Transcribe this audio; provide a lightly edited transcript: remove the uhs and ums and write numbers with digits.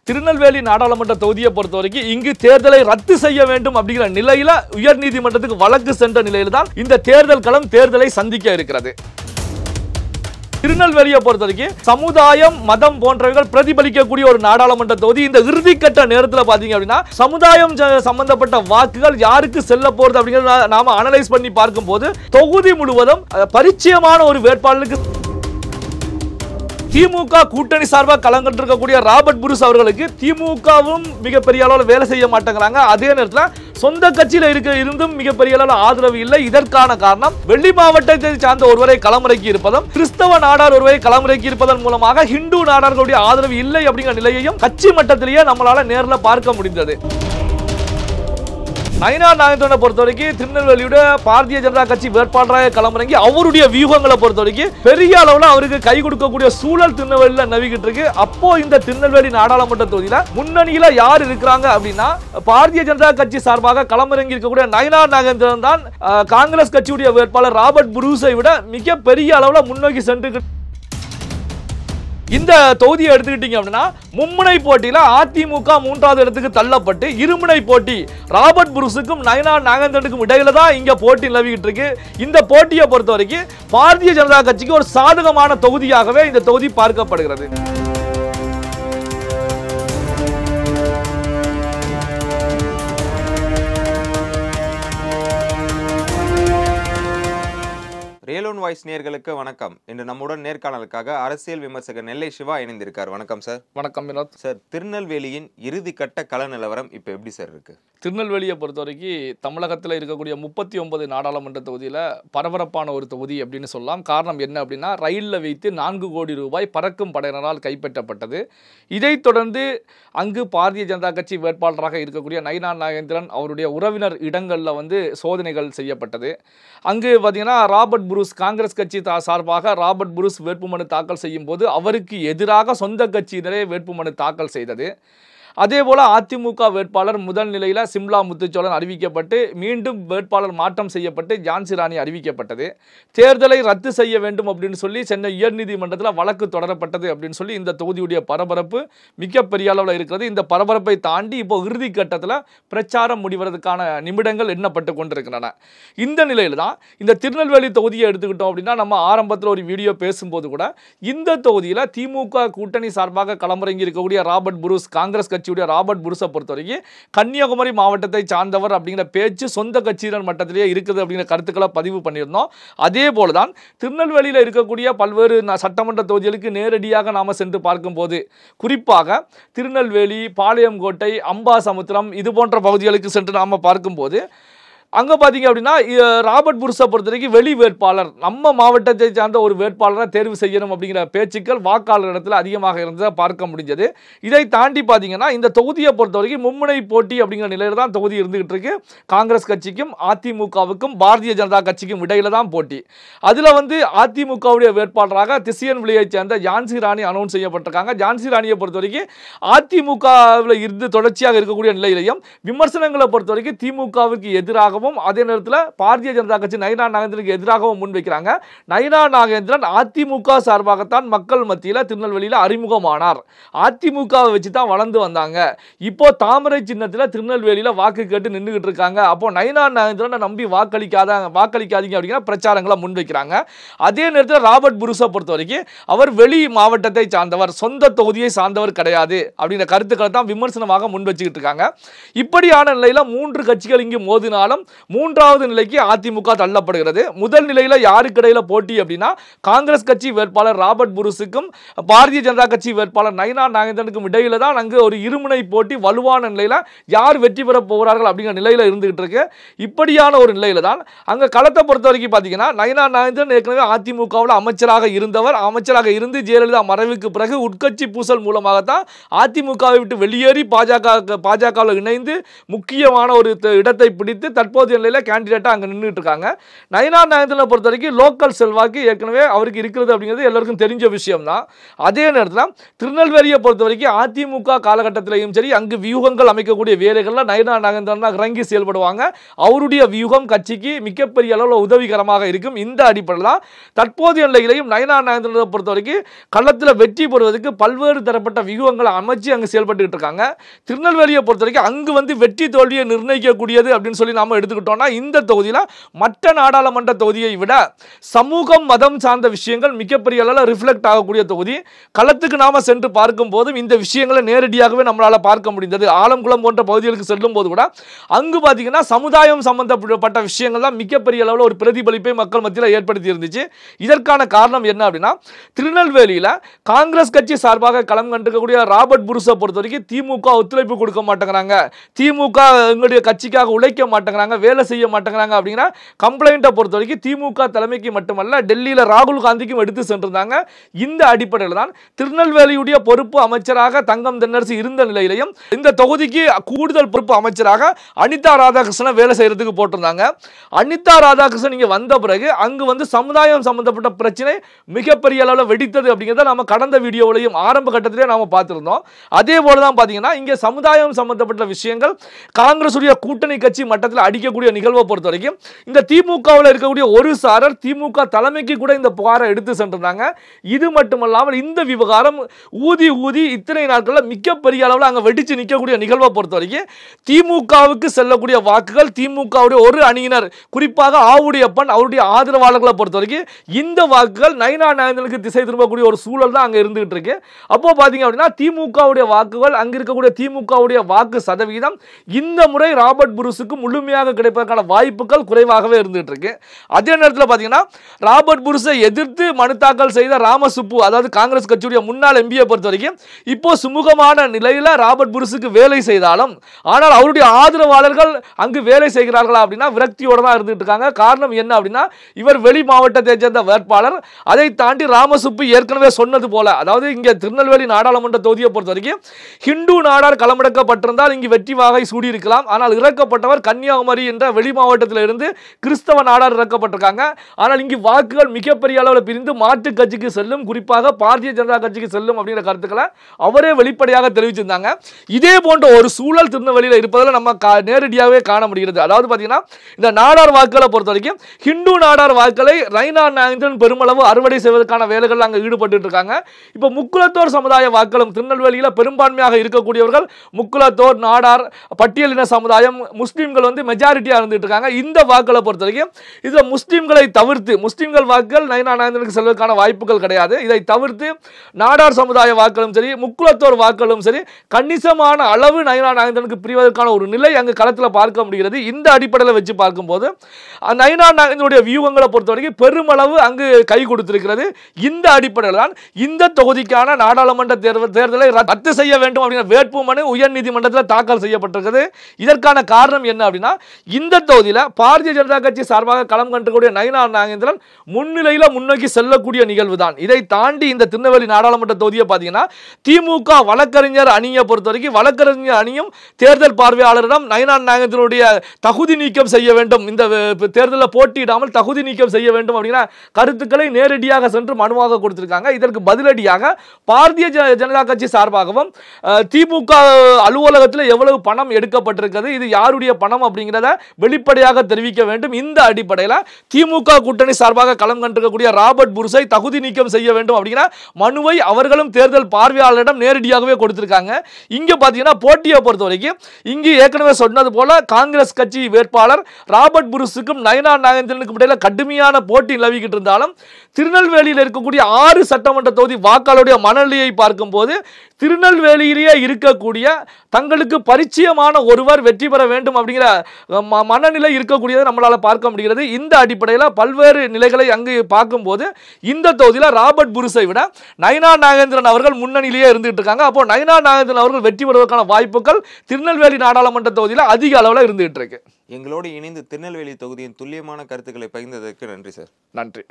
திருநெல்வேலி நாடாளுமன்ற தொகுதியை பொறுத்தவரைக்கும் இங்கு தேர்தலை ரத்து செய்ய வேண்டும் அப்படிங்கிற நிலையில உயர்நீதிமன்றத்துக்கு வழக்கு சென்ற நிலையில தான் இந்த தேர்தல் களம் தேர்தலை சந்திக்க இருக்கிறது. திருநெல்வேலியை பொறுத்தவரைக்கும் சமுதாயம் மதம் போன்றவைகள் பிரதிபலிக்கக்கூடிய ஒரு நாடாளுமன்ற தொகுதி. இந்த இறுதிக்கட்ட நேரத்தில் பாத்தீங்க அப்படின்னா சமுதாயம் சம்பந்தப்பட்ட வாக்குகள் யாருக்கு செல்ல போறது அப்படிங்கிறத நாம அனலைஸ் பண்ணி பார்க்கும் போது தொகுதி முழுவதும் பரிச்சயமான ஒரு வேட்பாளருக்கு திமுக கூட்டணி சார்பாக களங்கண்டிருக்கக்கூடிய ராபர்ட் புரூஸ் அவர்களுக்கு திமுகவும் மிகப்பெரிய அளவில் வேலை செய்ய மாட்டேங்கிறாங்க. அதே நேரத்தில் சொந்த கட்சியில் இருந்தும் மிகப்பெரிய அளவில் ஆதரவு இல்லை. இதற்கான காரணம் வெள்ளி மாவட்டத்தை சார்ந்த ஒருவரை களமிறக்கி இருப்பதும் கிறிஸ்தவ நாடார் ஒருவரை களமிறக்கி இருப்பதன் மூலமாக ஹிந்து நாடார்களுடைய ஆதரவு இல்லை அப்படிங்கிற நிலையையும் கட்சி மட்டத்திலேயே நம்மளால நேரில் பார்க்க முடிந்தது. நயினார் நாகேந்திரனை பொறுத்தவரைக்கும் திருநெல்வேலியோட பாரதிய ஜனதா கட்சி வேட்பாளராக களமிறங்கி அவருடைய வியூகங்களை பொறுத்தவரைக்கும் பெரிய அளவில் அவருக்கு கை கொடுக்கக்கூடிய சூழல் திருநெல்வேலியில் நவிக்கிட்டு இருக்கு. அப்போ இந்த திருநெல்வேலி நாடாளுமன்ற தொகுதியில முன்னணியில யார் இருக்கிறாங்க அப்படின்னா பாரதிய ஜனதா கட்சி சார்பாக களமிறங்கி இருக்கக்கூடிய நயினார் நாகேந்திரன் தான் காங்கிரஸ் கட்சியுடைய வேட்பாளர் ராபர்ட் புரூஸை விட மிக பெரிய அளவில் முன்னோக்கி சென்று இந்த தொகுதியை எடுத்துக்கிட்டீங்க அப்படின்னா மும்முனை போட்டியில அதிமுக மூன்றாவது இடத்துக்கு தள்ளப்பட்டு இருமுனை போட்டி ராபர்ட் புரூஸுக்கும் நயினார் நாகேந்திரனுக்கும் இடையில தான் இங்க போட்டி நிலவிக்கிட்டு இருக்கு. இந்த போட்டியை பொறுத்த வரைக்கும் பாரதிய ஜனதா கட்சிக்கு ஒரு சாதகமான தொகுதியாகவே இந்த தொகுதி பார்க்கப்படுகிறது. ரியல் ஒன் வாய்ஸ் நேயர்களுக்கு வணக்கம். இன்று நம்முடன் நேர்காணலுக்காக அரசியல் விமர்சகர் நெல்லை சிவா இணைந்திருக்கார். வணக்கம் சார். வணக்கம் வினோத் சார். திருநெல்வேலியின் இறுதிக்கட்ட கள நிலவரம் இப்போ எப்படி சார் இருக்கு? திருநெல்வேலியை பொறுத்த வரைக்கும் தமிழகத்தில் இருக்கக்கூடிய 39 நாடாளுமன்ற தொகுதியில் பரபரப்பான ஒரு தொகுதி அப்படின்னு சொல்லலாம். காரணம் என்ன அப்படின்னா ரயிலில் வைத்து 4 கோடி ரூபாய் பறக்கும் படையினரால் கைப்பற்றப்பட்டது. இதைத் தொடர்ந்து அங்கு பாரதிய ஜனதா கட்சி வேட்பாளராக இருக்கக்கூடிய நயினார் நாகேந்திரன் அவருடைய உறவினர் இடங்களில் சோதனைகள் செய்யப்பட்டது. அங்கு பார்த்தீங்கன்னா ராபர்ட் புரூஸ் காங்கிரஸ் கட்சி சார்பாக ராபர்ட் புரூஸ் வேட்புமனு தாக்கல் செய்யும் போது அவருக்கு எதிராக சொந்த கட்சியினரே வேட்புமனு தாக்கல் செய்தது. அதே போல அதிமுக வேட்பாளர் முதல் நிலையில் சிம்லா முத்துச்சோழன் அறிவிக்கப்பட்டு மீண்டும் வேட்பாளர் மாற்றம் செய்யப்பட்டு ஜான்சி ராணி அறிவிக்கப்பட்டது. தேர்தலை ரத்து செய்ய வேண்டும் அப்படின்னு சொல்லி சென்னை உயர்நீதிமன்றத்தில் வழக்கு தொடரப்பட்டது அப்படின்னு சொல்லி இந்த தொகுதியுடைய பரபரப்பு மிகப்பெரிய அளவில் இருக்கிறது. இந்த பரபரப்பை தாண்டி இப்போ இறுதி கட்டத்தில் பிரச்சாரம் முடிவதற்கான நிமிடங்கள் எண்ணப்பட்டு கொண்டிருக்கின்றன. இந்த நிலையில் தான் இந்த திருநெல்வேலி தொகுதியை எடுத்துக்கிட்டோம் அப்படின்னா நம்ம ஆரம்பத்தில் ஒரு வீடியோ பேசும்போது கூட இந்த தொகுதியில் திமுக கூட்டணி சார்பாக களமிறங்கி இருக்கக்கூடிய ராபர்ட் புரூஸ் காங்கிரஸ் ராபர்ட் புரூஸை பொறுத்தவரைக்கும் கன்னியாகுமரி மாவட்டத்தை சார்ந்தவர் அப்படிங்கிற பேச்சு சொந்த கட்சியினர் மட்டத்திலேயே இருக்குது அப்படிங்கிற கருத்துக்களை பதிவு பண்ணியிருந்தோம். அதே போலதான் திருநெல்வேலியில் இருக்கக்கூடிய பல்வேறு சட்டமன்ற தொகுதிகளுக்கு நேரடியாக நாம சென்று பார்க்கும்போது குறிப்பாக திருநெல்வேலி, பாளையங்கோட்டை, அம்பாசமுத்திரம் இது போன்ற பகுதிகளுக்கு சென்று நாம பார்க்கும்போது அங்கே பார்த்தீங்க அப்படின்னா ராபர்ட் புரூஸை பொறுத்த வரைக்கும் வெளி வேட்பாளர் நம்ம மாவட்டத்தை சார்ந்த ஒரு வேட்பாளரை தேர்வு செய்யணும் அப்படிங்கிற பேச்சுக்கள் வாக்காளர் இடத்துல அதிகமாக இருந்ததை பார்க்க முடிஞ்சது. இதை தாண்டி பார்த்தீங்கன்னா இந்த தொகுதியை பொறுத்த வரைக்கும் மும்முனை போட்டி அப்படிங்கிற நிலையில் தான் தொகுதி இருந்துகிட்டு இருக்கு. காங்கிரஸ் கட்சிக்கும் அதிமுகவுக்கும் பாரதிய ஜனதா கட்சிக்கும் இடையில தான் போட்டி. அதில் அதிமுகவுடைய வேட்பாளராக திசையன் விலையை சேர்ந்த ஜான்சி ராணி அனௌன்ஸ் செய்யப்பட்டிருக்காங்க. ஜான்சி ராணியை பொறுத்த வரைக்கும் அதிமுகவில் இருந்து தொடர்ச்சியாக இருக்கக்கூடிய நிலையிலையும் விமர்சனங்களை பொறுத்த வரைக்கும் திமுகவுக்கு எதிராக அதே நேரத்தில் பாரதிய ஜனதா கட்சி நயினார் நாகேந்திரனுக்கு எதிராகவும் முன்வைக்கிறாங்க. நயினார் நாகேந்திரன் அதிமுக சார்பாகத்தான் மக்கள் மத்தியில் திருநெல்வேலியில் அறிமுகமானார். அதிமுகவை வச்சு தான் வளர்ந்து வந்தாங்க. இப்போ தாமரை சின்னத்தில் திருநெல்வேலியில் வாக்கு கேட்டு நின்றுகிட்டு இருக்காங்க. அப்போ நயினார் நாகேந்திரனை நம்பி வாக்களிக்காதீங்க அப்படிங்கிற பிரச்சாரங்களை முன்வைக்கிறாங்க. அதே நேரத்தில் ராபர்ட் புரூஸை பொறுத்த வரைக்கும் அவர் வெளி மாவட்டத்தை சார்ந்தவர், சொந்த தொகுதியை சார்ந்தவர் கிடையாது அப்படிங்கிற கருத்துக்களை தான் விமர்சனமாக முன்வச்சுக்கிட்டு இருக்காங்க. இப்படியான நிலையில் 3 கட்சிகள் இங்கு மோதினாலும் மூன்றாவது நிலைக்கு அதிமுக தள்ளப்படுகிறது. முதல் நிலையில் யாருக்கு இடையில போட்டி அப்படின்னா காங்கிரஸ் கட்சி வேட்பாளர் ராபர்ட் புரூஸுக்கும் பாரதிய ஜனதா கட்சி வேட்பாளர் நயினார் நாகேந்திரனுக்கும் இடையில தான் அங்கு ஒரு இருமுனை போட்டி வலுவான நிலையில் யார் வெற்றி பெற போகிறார்கள் அப்படிங்கிற நிலையில் இருந்துகிட்டு இருக்கு. இப்படியான ஒரு நிலையில தான் அங்க களத்தை பொறுத்த வரைக்கும் பார்த்தீங்கன்னா நயினார் நாகேந்திரன் ஏற்கனவே அதிமுகவில் அமைச்சராக இருந்தவர். அமைச்சராக இருந்து ஜெயலலிதா மறைவுக்கு பிறகு உட்கட்சி பூசல் மூலமாகத்தான் அதிமுகவை விட்டு வெளியேறி பாஜகவில் இணைந்து முக்கியமான ஒரு இடத்தை பிடித்து தற்போதைய நிலையில் கேண்டிடேட்டாக அங்கே நின்றுட்டு இருக்காங்க. நயினார் நாகேந்திரனை பொறுத்த வரைக்கும் லோக்கல் செல்வாக்கு ஏற்கனவே அவருக்கு இருக்கிறது அப்படிங்கிறது எல்லாருக்கும் தெரிஞ்ச விஷயம் தான். அதே நேரத்தில் திருநெல்வேலியை பொறுத்த வரைக்கும் அதிமுக காலகட்டத்திலையும் சரி, அங்கு வியூகங்கள் அமைக்கக்கூடிய வேலைகளில் நயினார் நாகேந்திரன் தான் இறங்கி செயல்படுவாங்க. அவருடைய வியூகம் கட்சிக்கு மிகப்பெரிய அளவில் உதவிகரமாக இருக்கும். இந்த அடிப்படையில் தான் தற்போதைய நிலையிலையும் நயினார் நாகேந்திரனை பொறுத்த வரைக்கும் களத்தில் வெற்றி பெறுவதற்கு பல்வேறு தரப்பட்ட வியூகங்களை அமைச்சு அங்கு செயல்பட்டு இருக்காங்க. திருநெல்வேலியை பொறுத்த வரைக்கும் அங்கு வந்து வெற்றி தோல்வியை நிர்ணயிக்கக்கூடியது அப்படின்னு சொல்லி நாம எடுத்துக்கிட்டோம்னா, இந்த தொகுதியில் மற்ற நாடாளுமன்ற தொகுதியை விட சமூகம் மதம் சார்ந்த விஷயங்கள் மிகப்பெரிய அளவில் ரிஃப்ளெக்ட் ஆகக்கூடிய தொகுதி. களத்துக்கு நாம சென்று பார்க்கும் போதும் இந்த விஷயங்களை நேரடியாகவே நம்மளால பார்க்க முடிந்தது. ஆலங்குளம் போன்ற பகுதிகளுக்கு செல்லும் போது கூட அங்கு பார்த்தீங்கன்னா சமுதாயம் சம்பந்தப்பட்ட விஷயங்கள் தான் மிகப்பெரிய அளவில் ஒரு பிரதிபலிப்பை மக்கள் மத்தியில் ஏற்படுத்தி இருந்துச்சு. இதற்கான காரணம் என்ன அப்படின்னா, திருநெல்வேலியில் காங்கிரஸ் கட்சி சார்பாக களம் கண்டிருக்கக்கூடிய ராபர்ட் புருஸை பொறுத்த வரைக்கும் திமுக ஒத்துழைப்பு கொடுக்க மாட்டேங்கிறாங்க, திமுக எங்களுடைய கட்சிக்காக உழைக்க மாட்டேங்கிறாங்க, வேலை செய்ய மாட்டேங்கிறாங்க அப்படிங்கிற கம்ப்ளைண்ட்டை பொறுத்த வரைக்கும் திமுக தலைமைக்கு மட்டுமல்ல டெல்லியில் ராகுல் காந்திக்கும் எடுத்து சென்றிருந்தாங்க. இந்த அடிப்படையில் தான் திருநெல்வேலியுடைய பொறுப்பு அமைச்சராக தங்கம் தென்னரசு இருந்த நிலையிலையும் இந்த தொகுதிக்கு கூடுதல் பொறுப்பு அமைச்சராக அனிதா ராதாகிருஷ்ணன் வேலை செய்யறதுக்கு போட்டிருந்தாங்க. அனிதா ராதாகிருஷ்ணன் இங்க வந்த பிறகு அங்கு வந்து சமுதாயம் சம்பந்தப்பட்ட பிரச்சனை மிகப்பெரிய அளவில் வெடித்தது அப்படிங்கிறத நம்ம கடந்த வீடியோவிலையும் ஆரம்ப கட்டத்திலே நாம பார்த்திருந்தோம். அதே போல தான் பாத்தீங்கன்னா இங்க சமுதாயம் சம்பந்தப்பட்ட விஷயங்கள் காங்கிரஸ் உடைய கூட்டணி கட்சி மட்டத்தில் அடிக்கக்கூடிய நிகழ்வை பொறுத்த வரைக்கும் இந்த திமுகவில் இருக்கக்கூடிய ஒரு சாரர் திமுக தலைமைக்கு கூட இந்த புகாரை எடுத்து சென்றிருந்தாங்க. இது மட்டுமல்லாமல் இந்த விவகாரம் ஊதி இத்தனை நாட்களில் மிகப்பெரிய அளவில் அங்கே வெடிச்சு நிற்கக்கூடிய நிகழ்வை பொறுத்த வரைக்கும் திமுகவுக்கு செல்லக்கூடிய வாக்குகள் திமுகவுடைய ஒரு அணியினர் குறிப்பாக ஆவுடையப்பன் அவருடைய ஆதரவாளர்களை பொறுத்த வரைக்கும் இந்த வாக்குகள் நயினார் நாகேந்திரனுக்கு திசை திரும்பக்கூடிய ஒரு சூழல் தான் அங்கே இருந்துகிட்டு இருக்கு. அப்போ பார்த்தீங்க அப்படின்னா திமுகவுடைய வாக்குகள் அங்கே இருக்கக்கூடிய திமுகவுடைய வாக்கு சதவீதம் இந்த முறை ராபர்ட் புருஸுக்கு முழுமையாக கிடைப்பதற்கான வாய்ப்புகள் குறைவாகவே இருந்துகிட்டு இருக்கு. அதே நேரத்தில் பார்த்தீங்கன்னா ராபர்ட் புருஸை எதிர்த்து மனு தாக்கல் செய்த ராமசுப்பு, அதாவது காங்கிரஸ் கட்சியுடைய முன்னாள் எம்பியை பொறுத்த வரைக்கும் இப்போ சுமூகமான நிலையில் ராபர்ட் புருஸுக்கு வேலை செய்தாலும் ஆனால் அவருடைய ஆதரவாளர்கள் அங்கு வேலை செய்கிறார்களா அப்படின்னா விரக்தியோட தான் இருந்துட்டு இருக்காங்க. காரணம் என்ன அப்படின்னா இவர் வெளி மாவட்டத்தை சேர்ந்த வேட்பாளர். அதை தாண்டி ராமசுப்பு ஏற்கனவே சொன்னது போல, அதாவது இங்கே திருநெல்வேலி நாடாளுமன்ற தொகுதியை பொறுத்த வரைக்கும் ஹிந்து நாடார் களமிறக்கப்பட்டிருந்தால் இங்கு வெற்றி வாகை சூடியிருக்கலாம். ஆனால் இறக்கப்பட்டவர் கன்னியாகுமரி என்ற வெளி மாவட்டத்தில் இருந்து கிறிஸ்தவ நாடார் இறக்கப்பட்டிருக்காங்க. ஆனால் இங்கு வாக்குகள் மிகப்பெரிய அளவில் பிரிந்து மாற்று கட்சிக்கு செல்லும், குறிப்பாக பாரதிய ஜனதா கட்சிக்கு செல்லும் அப்படிங்கிற கருத்துக்களை அவரே வெளிப்படையாக தெரிவிச்சிருந்தாங்க. இதே போன்ற ஒரு சூழல் திருநெல்வேலியில் இருப்பதில் நம்ம நேரடியாகவே காண முடிகிறது. அதாவது பார்த்தீங்கன்னா இந்த நாடார் வாக்குகளை பொறுத்த வரைக்கும் ஹிந்து நாடார் வாக்களை நயினார் நாகேந்திரன் பெருமளவு அறுவடை செய்வதற்கான வேலைகள் அங்கே ஈடுபட்டு இருக்காங்க. இப்போ முக்குலத்தோர் சமுதாய வாக்களும் திருநெல்வேலியில் பெரும்பான்மையாக இருக்கக்கூடியவர்கள் முக்குலத்தோர், நாடார், பட்டியலின சமுதாயம், முஸ்லீம்கள் வந்து மெஜாரிட்டியாக இருந்துட்டு இருக்காங்க. இந்த வாக்களை பொறுத்த வரைக்கும் இதில் முஸ்லீம்களை தவிர்த்து முஸ்லீம்கள் வாக்குகள் நயினார் நாகேந்திரனுக்கு செல்வதற்கான வாய்ப்புகள் கிடையாது. இதை தவிர்த்து நாடார் சமுதாய வாக்களும் சரி முக்குலத்தோர் வாக்களும் சரி கணிசமான அளவு நயினார் நாகேந்திரனுக்கு பிரிவதற்கான ஒரு நிலை அங்கு களத்தில் பார்க்க முடிகிறது. இந்த அடிப்படையில் வச்சு பார்க்கும்போது நயினார் நாகேந்திரனுடைய வியூகங்களை பொறுத்த வரைக்கும் பெருமளவு அங்கு கை கொடுத்திருக்கிறது. இந்த அடிப்படையில் தான் இந்த தொகுதிக்கான நாடாளுமன்ற தேர்தலை ரத்து செய்ய வேண்டும் அப்படிங்கிற வேட்புமனு உயர்நீதிமன்றத்தில் தாக்கல் செய்யப்பட்டிருக்கிறது. இதற்கான காரணம் என்ன அப்படின்னா இந்த தொகுதியில் பாரதிய ஜனதா கட்சி சார்பாக களம் கண்டக்கூடிய நயினார் நாகேந்திரன் முன்னிலையில் முன்னோக்கி செல்லக்கூடிய நிகழ்வு தான். இதை தாண்டி இந்த திருநெல்வேலி நாடாளுமன்ற தொகுதியை பார்த்தீங்கன்னா திமுக வழக்கறிஞர் அணியை பொறுத்த வரைக்கும் வழக்கறிஞர் அணியும் தேர்தல் பார்வையாளரிடம் நயினார் நாகேந்திரனுடைய தகுதி நீக்கம் செய்ய வேண்டும், இந்த தேர்தலில் போட்டியிடாமல் தகுதி நீக்கம் செய்ய வேண்டும் அப்படிங்கிற கருத்துக்களை நேரடியாக சென்று மனுவாக கொடுத்திருக்காங்க. இதற்கு பதிலடியாக பாரதிய ஜனதா கட்சி சார்பாகவும் திமுக அலுவலகத்தில் எவ்வளவு பணம் எடுக்கப்பட்டிருக்கிறது, இது யாருடைய பணம் அப்படிங்கிறத வெளிப்படையாக தெரிவிக்க வேண்டும். இந்த அடிப்படையில் திமுக கூட்டணி சார்பாக களம் கண்டிருக்கக்கூடிய ராபர்ட் புருஸை தகுதி நீக்கம் செய்ய வேண்டும் அப்படிங்கிற மனுவை அவர்களும் தேர்தல் பார்வையாளரிடம் நேரடியாகவே கொடுத்திருக்காங்க. இங்க பாத்தீங்கன்னா போட்டியை பொறுத்த வரைக்கும் இங்கு ஏற்கனவே சொன்னது போல காங்கிரஸ் கட்சி வேட்பாளர் ராபர்ட் புருஸுக்கும் நயினார் நாகேந்திரனுக்கும் இடையில கடுமையான போட்டி நிலவிக்கிட்டு இருந்தாலும் திருநெல்வேலியில் இருக்கக்கூடிய 6 சட்டமன்ற தொகுதி வாக்காளருடைய மனநிலையை பார்க்கும்போது திருநெல்வேலியிலேயே இருக்கக்கூடிய தங்களுக்கு பரிச்சயமான ஒருவர் வெற்றி பெற வேண்டும் அப்படிங்கிற மனநிலை இருக்கக்கூடியதை நம்மளால பார்க்க முடிகிறது. இந்த அடிப்படையில் பல்வேறு நிலைகளை அங்கு பார்க்கும்போது இந்த தொகுதியில் ராபர்ட் புருஸை விட நயினார் நாகேந்திரன் அவர்கள் முன்னணியிலேயே இருந்துட்டு இருக்காங்க. அப்போ நயினார் நாகேந்திரன் அவர்கள் வெற்றி பெறுவதற்கான வாய்ப்புகள் திருநெல்வேலி நாடாளுமன்ற தொகுதியில் அதிக அளவில் இருந்துட்டு இருக்கு. எங்களோடு இணைந்து திருநெல்வேலி தொகுதியின் துல்லியமான கருத்துக்களை பகிர்ந்ததற்கு நன்றி சார். நன்றி.